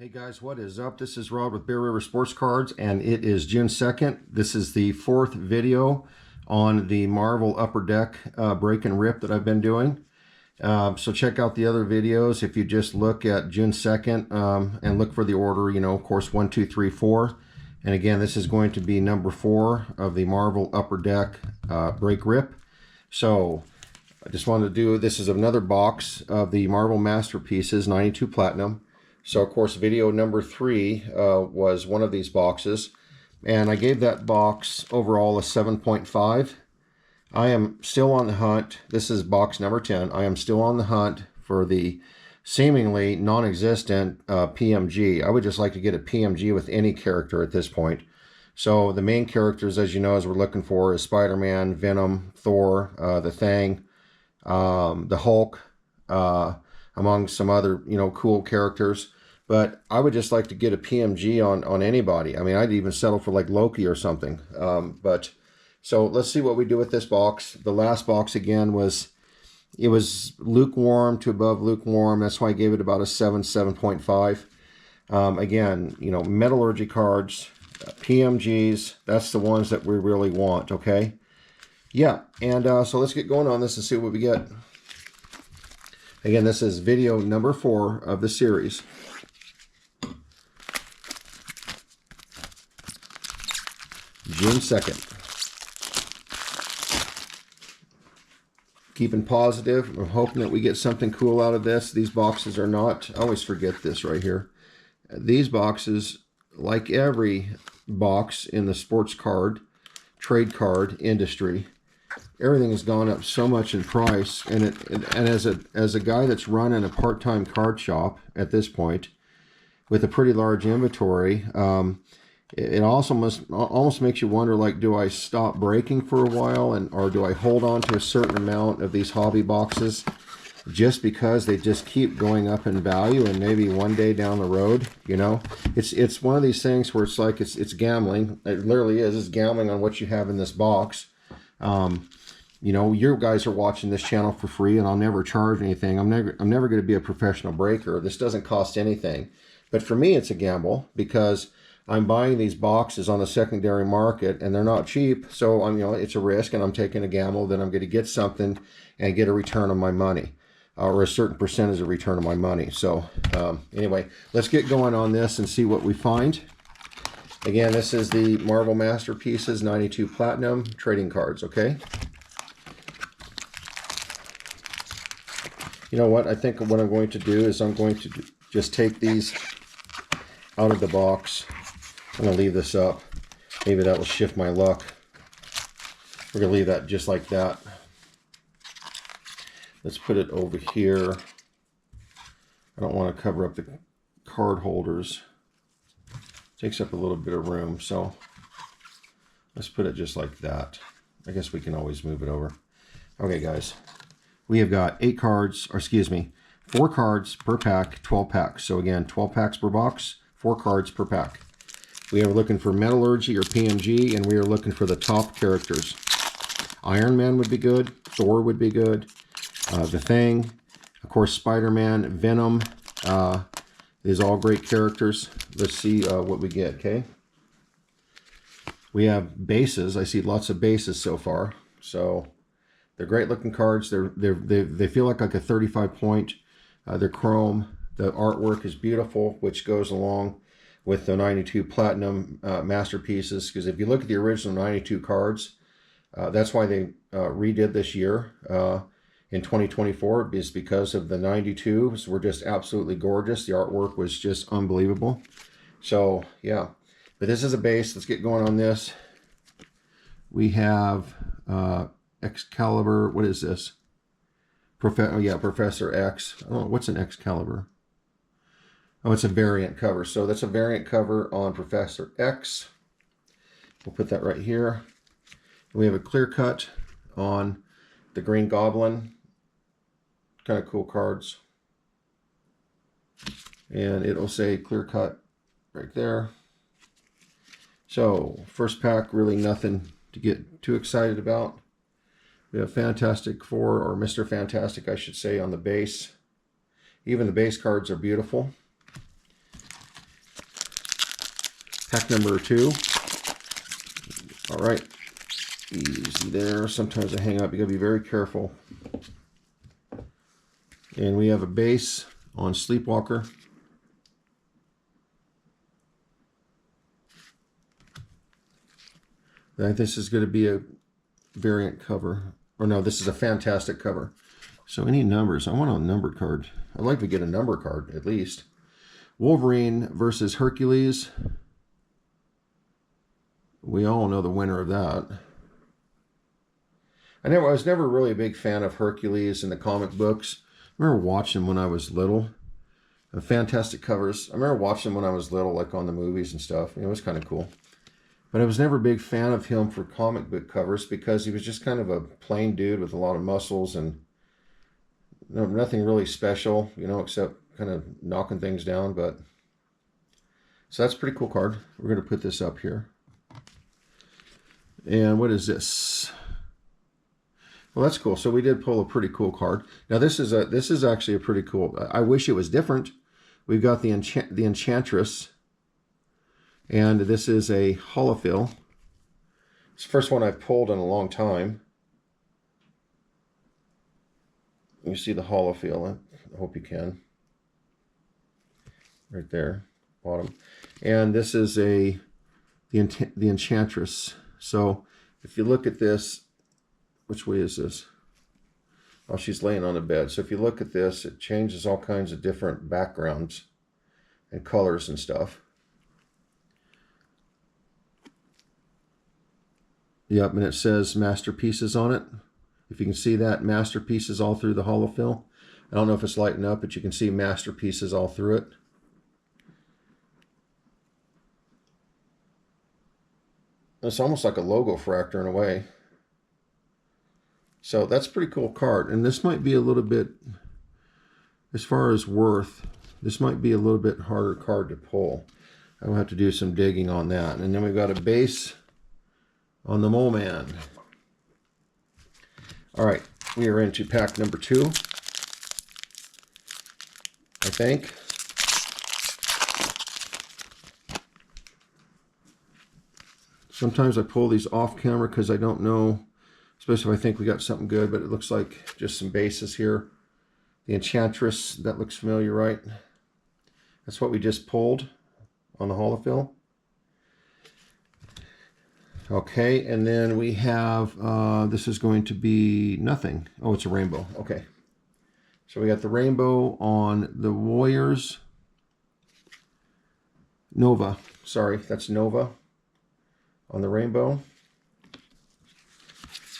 Hey guys, what is up? This is Rod with Bear River Sports Cards, and it is June 2nd. This is the fourth video on the Marvel Upper Deck break and rip that I've been doing. So check out the other videos if you just look at June 2nd and look for the order, you know, of course, 1, 2, 3, 4. And again, this is going to be number 4 of the Marvel Upper Deck break rip. So I just wanted to do, this is another box of the Marvel Masterpieces 92 Platinum. So, of course, video number 3 was one of these boxes, and I gave that box overall a 7.5. I am still on the hunt. This is box number 10. I am still on the hunt for the seemingly non-existent PMG. I would just like to get a PMG with any character at this point. So the main characters, as you know, as we're looking for is Spider-Man, Venom, Thor, the Thing, the Hulk, among some other, you know, cool characters. But I would just like to get a PMG on anybody. I mean, I'd even settle for like Loki or something. So let's see what we do with this box. The last box, again, was lukewarm to above lukewarm. That's why I gave it about a 7.5. Again, you know, metallurgy cards, PMGs, that's the ones that we really want, okay? Yeah, and so let's get going on this and see what we get. Again, this is video number 4 of the series. June 2nd. Keeping positive. I'm hoping that we get something cool out of this. These boxes are not, I always forget this right here. These boxes, like every box in the sports card, trade card industry, everything has gone up so much in price. And as a guy that's running a part-time card shop at this point, with a pretty large inventory, it also almost makes you wonder, like, do I stop breaking for a while, or do I hold on to a certain amount of these hobby boxes just because they just keep going up in value, and maybe one day down the road, you know, it's one of these things where it's like it's gambling. It literally is. It's gambling on what you have in this box. You know, you guys are watching this channel for free, and I'll never charge anything. I'm never going to be a professional breaker. This doesn't cost anything. But for me, it's a gamble because I'm buying these boxes on the secondary market, and they're not cheap. So you know, it's a risk, and I'm taking a gamble that I'm going to get something and get a return on my money, or a certain percentage of return on my money. So anyway, let's get going on this and see what we find. Again, this is the Marvel Masterpieces 92 Platinum trading cards, okay? You know what? I think what I'm going to do is I'm going to just take these out of the box. I'm going to leave this up. Maybe that will shift my luck. We're going to leave that just like that. Let's put it over here. I don't want to cover up the card holders. Takes up a little bit of room, so let's put it just like that. I guess we can always move it over. Okay, guys. We have got 8 cards, or excuse me, 4 cards per pack, 12 packs. So again, 12 packs per box, 4 cards per pack. We are looking for Metallurgy or PMG, and we are looking for the top characters. Iron Man would be good. Thor would be good. The Thing. Of course, Spider-Man, Venom. These are all great characters. Let's see what we get, okay? We have bases. I see lots of bases so far. So they're great looking cards. They feel like a 35 point. They're chrome. The artwork is beautiful, which goes along with the 92 Platinum Masterpieces. Because if you look at the original 92 cards, that's why they redid this year in 2024, is because of the 92s were just absolutely gorgeous. The artwork was just unbelievable. So yeah, but this is a base. Let's get going on this. We have Excalibur. What is this? Professor X. Oh, what's an Excalibur? Oh, it's a variant cover. So that's a variant cover on Professor X. We'll put that right here. We have a clear cut on the Green Goblin. Kind of cool cards. And it'll say clear cut right there. So first pack, really nothing to get too excited about. We have Fantastic Four, or Mr. Fantastic, I should say, on the base. Even the base cards are beautiful. Pack number 2. All right. Easy there. Sometimes I hang up. You gotta be very careful. And we have a base on Sleepwalker. I think this is going to be a variant cover. Or no, this is a fantastic cover. So any numbers? I want a numbered card. I'd like to get a number card at least. Wolverine versus Hercules. We all know the winner of that. I was never really a big fan of Hercules in the comic books. I remember watching them when I was little. Fantastic covers. I remember watching them when I was little, like on the movies and stuff. It was kind of cool. But I was never a big fan of him for comic book covers because he was just kind of a plain dude with a lot of muscles and nothing really special, except kind of knocking things down. But so that's a pretty cool card. We're going to put this up here. And what is this? Well, that's cool. So we did pull a pretty cool card. Now this is actually a pretty cool. I wish it was different. We've got the Enchantress, and this is a holofill. It's the first one I've pulled in a long time. You see the holofill. I hope you can. Right there, bottom. And this is the Enchantress. So if you look at this, which way is this? Oh, she's laying on a bed. So if you look at this, it changes all kinds of different backgrounds and colors and stuff. Yep, and it says masterpieces on it. If you can see that, masterpieces all through the holofill. I don't know if it's lighting up, but you can see masterpieces all through it. It's almost like a logo fractor in a way. So that's a pretty cool card. And this might be a little bit, as far as worth, this might be a little bit harder card to pull. I'll have to do some digging on that. And then we've got a base on the Mole Man. All right, we are into pack number 2, I think. Sometimes I pull these off camera because I don't know, especially if I think we got something good, but it looks like just some bases here. The Enchantress, that looks familiar, right? That's what we just pulled on the holofill. Okay, and then we have, this is going to be nothing. Oh, it's a rainbow. Okay. So we got the rainbow on the Warriors. Nova. Sorry, that's Nova on the rainbow.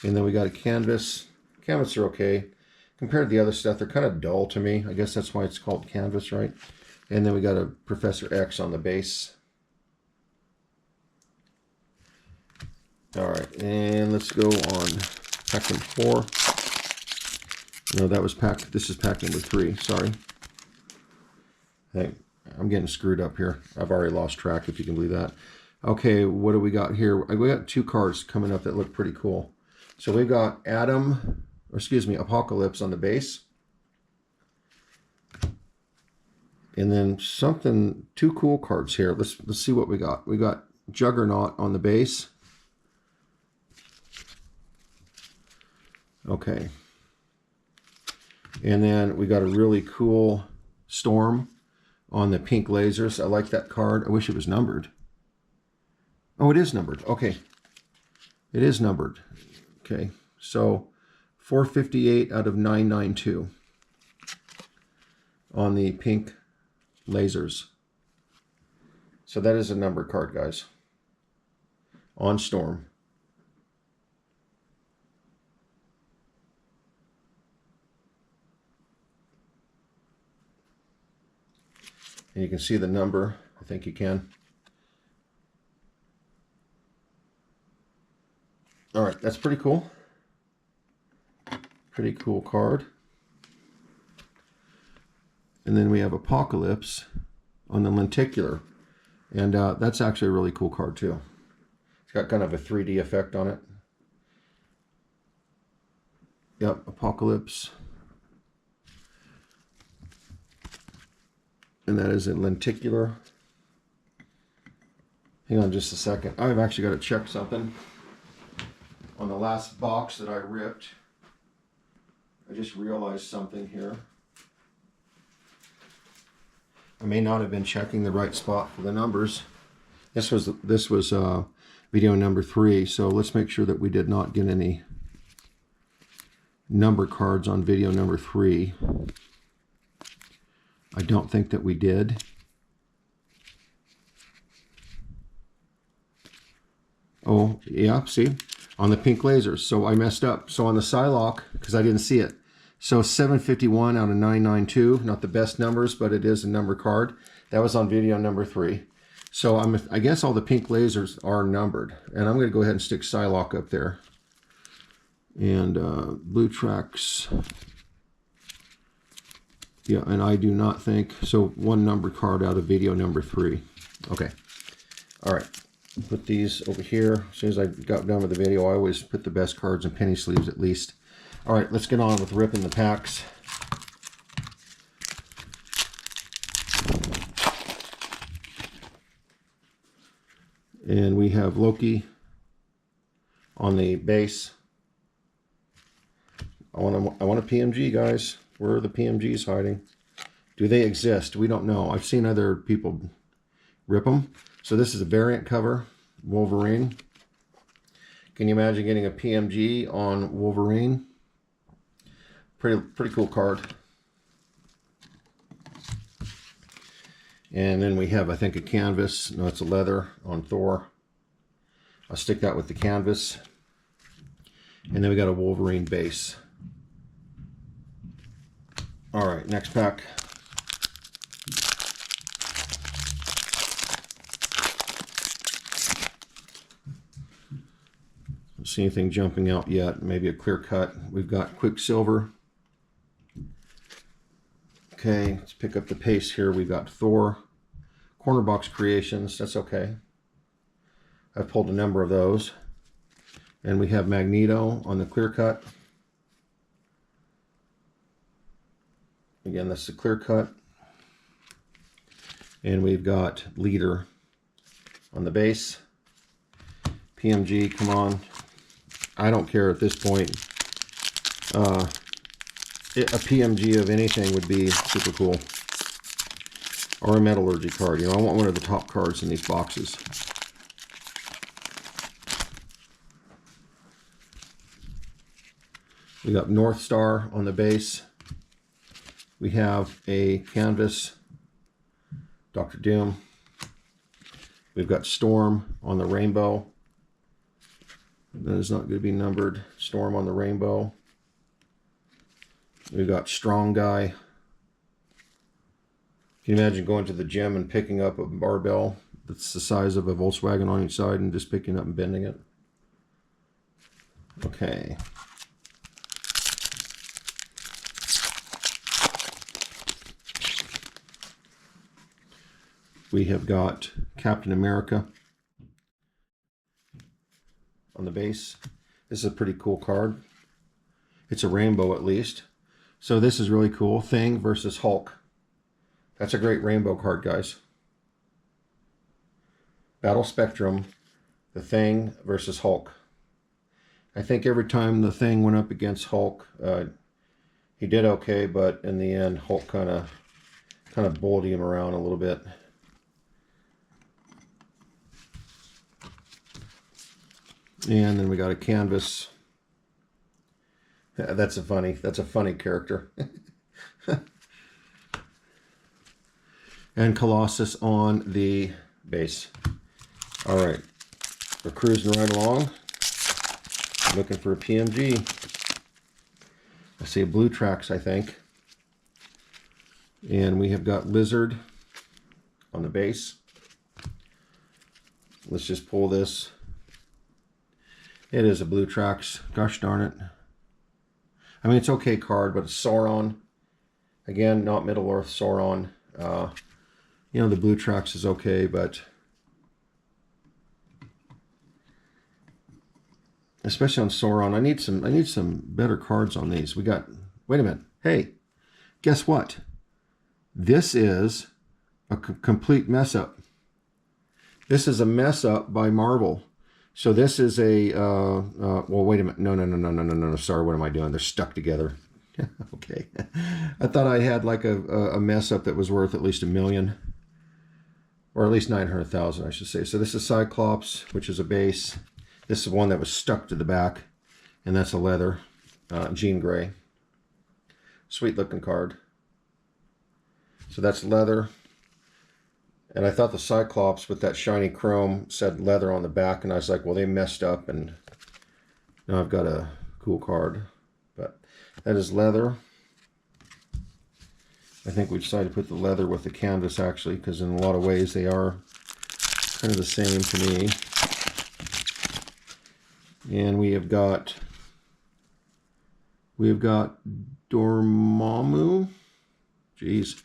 And then we got a canvas. Canvas are okay. Compared to the other stuff, they're kind of dull to me. I guess that's why it's called canvas, right? And then we got a Professor X on the base. All right, and let's go on pack number 4. No, that was pack, this is pack number 3, sorry. Hey, I'm getting screwed up here. I've already lost track, if you can believe that. Okay, what do we got here? We got 2 cards coming up that look pretty cool. So we've got Apocalypse on the base. And then 2 cool cards here. Let's see what we got. We got Juggernaut on the base. Okay. And then we got a really cool Storm on the pink lasers. I like that card. I wish it was numbered. Oh, it is numbered. Okay. It is numbered. Okay. So 458 out of 992 on the pink lasers. So that is a numbered card, guys. On Storm. And you can see the number. I think you can. All right, that's pretty cool. Pretty cool card. And then we have Apocalypse on the lenticular. And that's actually a really cool card too. It's got kind of a 3D effect on it. Yep, Apocalypse. And that is a lenticular. Hang on just a second. I've actually got to check something. On the last box that I ripped, I just realized something here. I may not have been checking the right spot for the numbers. This was video number 3, so let's make sure that we did not get any number cards on video number 3. I don't think that we did. Oh, yeah, see? On the pink lasers. So I messed up. So on the Psylocke, because I didn't see it. So 751 out of 992. Not the best numbers, but it is a number card. That was on video number 3. So I guess all the pink lasers are numbered. And I'm going to go ahead and stick Psylocke up there. And blue tracks. Yeah, and I do not think. So one number card out of video number 3. Okay. All right. Put these over here. As soon as I got done with the video, I always put the best cards in penny sleeves at least. All right, let's get on with ripping the packs. And we have Loki on the base. I want a PMG, guys. Where are the PMGs hiding? Do they exist? We don't know. I've seen other people rip them. So this is a variant cover, Wolverine. Can you imagine getting a PMG on Wolverine? Pretty cool card. And then we have, I think, a canvas. No, it's a leather on Thor. I'll stick that with the canvas. And then we got a Wolverine base. All right, next pack. Don't see anything jumping out yet. Maybe a clear cut. We've got Quicksilver. Okay, let's pick up the pace here. We've got Thor. Corner box creations. That's okay. I've pulled a number of those. And we have Magneto on the clear cut. Again, that's the clear cut. And we've got Leader on the base. PMG, come on. I don't care at this point. A PMG of anything would be super cool. Or a metallurgy card. You know, I want one of the top cards in these boxes. We got North Star on the base. We have a canvas, Dr. Doom. We've got Storm on the rainbow. That is not going to be numbered. Storm on the rainbow. We've got Strong Guy. Can you imagine going to the gym and picking up a barbell that's the size of a Volkswagen on each side and just picking up and bending it? Okay. We have got Captain America on the base. This is a pretty cool card. It's a rainbow at least. So this is really cool. Thing versus Hulk. That's a great rainbow card, guys. Battle Spectrum, the Thing versus Hulk. I think every time the Thing went up against Hulk, he did okay, but in the end, Hulk kind of bullied him around a little bit. And then we got a canvas. That's a funny character. And Colossus on the base. All right, we're cruising right along. Looking for a PMG. I see a Blue Tracks, I think. And we have got Lizard on the base. Let's just pull this. It is a Blue Tracks. Gosh darn it. I mean, it's okay card, but it's Sauron. Again, not Middle-earth Sauron. You know, the Blue Tracks is okay, but especially on Sauron, I need some better cards on these. We got, wait a minute. Hey, guess what? This is a complete mess up. This is a mess up by Marvel. So this is a, well, wait a minute. No. Sorry, what am I doing? They're stuck together. Okay. I thought I had like a mess up that was worth at least $1 million. Or at least 900,000, I should say. So this is Cyclops, which is a base. This is one that was stuck to the back. And that's a leather. Jean Grey. Sweet looking card. So that's leather. And I thought the Cyclops with that shiny chrome said leather on the back. And I was like, well, they messed up. And now I've got a cool card. But that is leather. I think we decided to put the leather with the canvas actually, because in a lot of ways they are kind of the same to me. And we have got Dormammu. Jeez,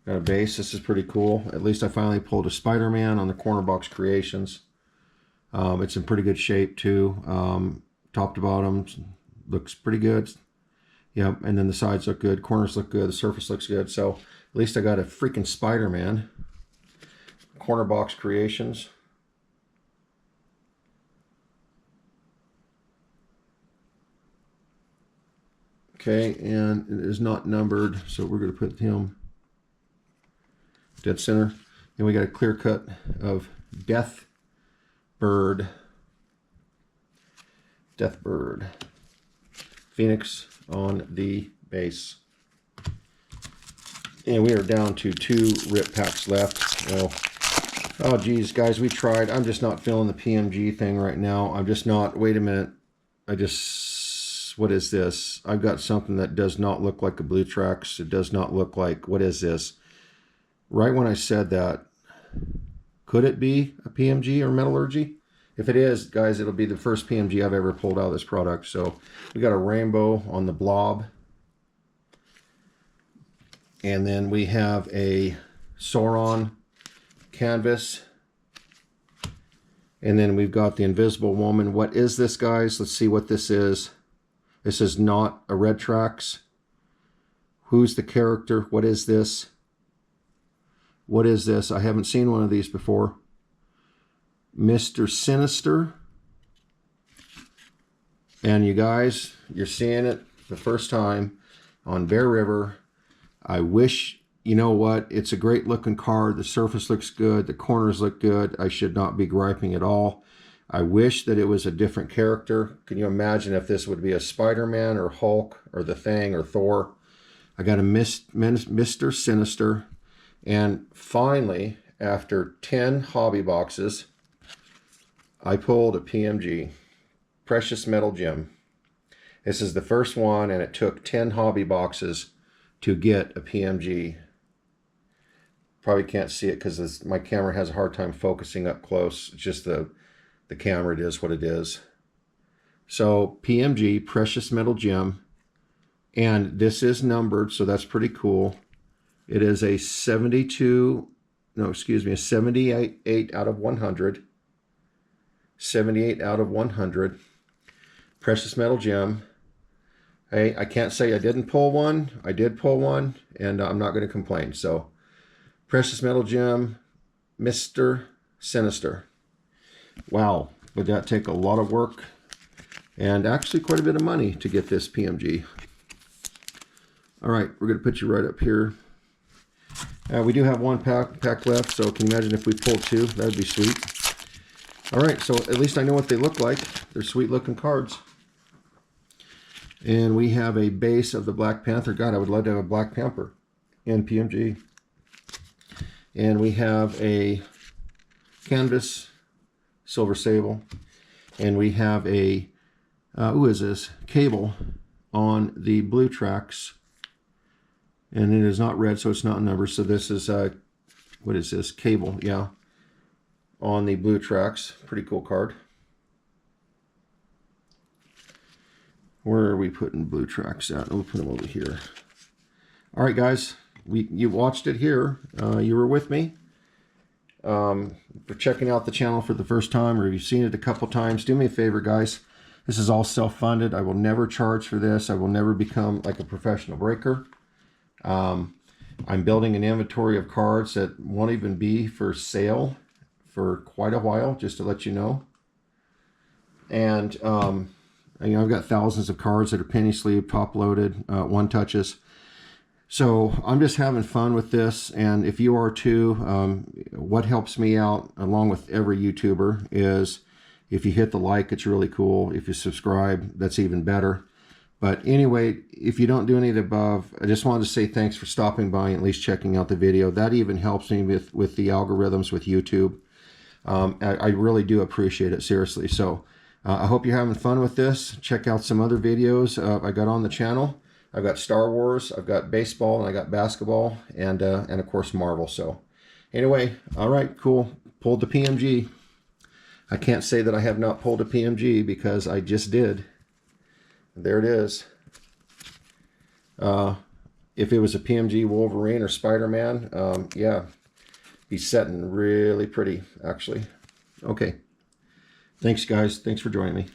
got a base. This is pretty cool. At least I finally pulled a Spider-Man on the Corner Box Creations. It's in pretty good shape too. Top to bottom looks pretty good. Yep, and then the sides look good, corners look good, the surface looks good. So at least I got a freaking Spider-Man. Corner Box Creations. Okay, and it is not numbered, so we're going to put him dead center. And we got a clear cut of Death Bird. Phoenix on the base. And we are down to 2 rip packs left. Oh geez, guys, we tried. I'm just not feeling the PMG thing right now. I'm just not. Wait a minute. What is this? I've got something that does not look like a Blue Tracks. It does not look like, what is this? Right when I said that, could it be a PMG or Metallurgy? If it is, guys, it'll be the first PMG I've ever pulled out of this product. So we got a rainbow on the blob. And then we have a Sauron canvas. And then we've got the Invisible Woman. What is this, guys? Let's see what this is. This is not a Red Tracks. Who's the character? What is this? What is this? I haven't seen one of these before. Mr. Sinister. And you guys, you're seeing it the first time on Bear River. I wish, you know what, it's a great looking card. The surface looks good. The corners look good. I should not be griping at all. I wish that it was a different character. Can you imagine if this would be a Spider-Man or Hulk or the Thing or Thor? I got a Mr. Sinister. And finally, after 10 hobby boxes, I pulled a PMG, Precious Metal Gem. This is the first one, and it took 10 hobby boxes to get a PMG. Probably can't see it because my camera has a hard time focusing up close. It's just the camera, it is what it is. So PMG, Precious Metal Gem, and this is numbered, so that's pretty cool. It is a 78 out of 100. 78 out of 100. Precious Metal Gem. Hey, I can't say I didn't pull one. I did pull one, and I'm not going to complain. So, Precious Metal Gem, Mr. Sinister. Wow, would that take a lot of work and actually quite a bit of money to get this PMG. All right, we're going to put you right up here. We do have one pack left, so can you imagine if we pulled 2? That would be sweet. All right, so at least I know what they look like. They're sweet looking cards. And we have a base of the Black Panther. God, I would love to have a Black Panther in PMG. And we have a canvas Silver Sable. And we have a, who is this? Cable on the Blue Tracks. And it is not red, so it's not numbered. So this is, what is this? Cable, yeah. On the Blue Tracks. Pretty cool card. Where are we putting Blue Tracks at? We'll put them over here. All right, guys. You watched it here. You were with me. For checking out the channel for the first time, or if you've seen it a couple times, do me a favor, guys. This is all self-funded. I will never charge for this. I will never become like a professional breaker. I'm building an inventory of cards that won't even be for sale for quite a while, just to let you know. And you know, I've got thousands of cards that are penny sleeve, top loaded, one touches. So I'm just having fun with this, and if you are too, what helps me out along with every YouTuber is if you hit the like, it's really cool. If you subscribe, that's even better. But anyway, if you don't do any of the above, I just wanted to say thanks for stopping by and at least checking out the video. That even helps me with the algorithms with YouTube. I really do appreciate it, seriously. So I hope you're having fun with this. Check out some other videos I got on the channel. I've got Star Wars, I've got baseball, and I got basketball, and of course Marvel. So anyway, all right, cool. Pulled the PMG. I can't say that I have not pulled a PMG because I just did. There it is. If it was a PMG Wolverine or Spider-Man, yeah, be setting really pretty, actually. Okay. Thanks, guys. Thanks for joining me.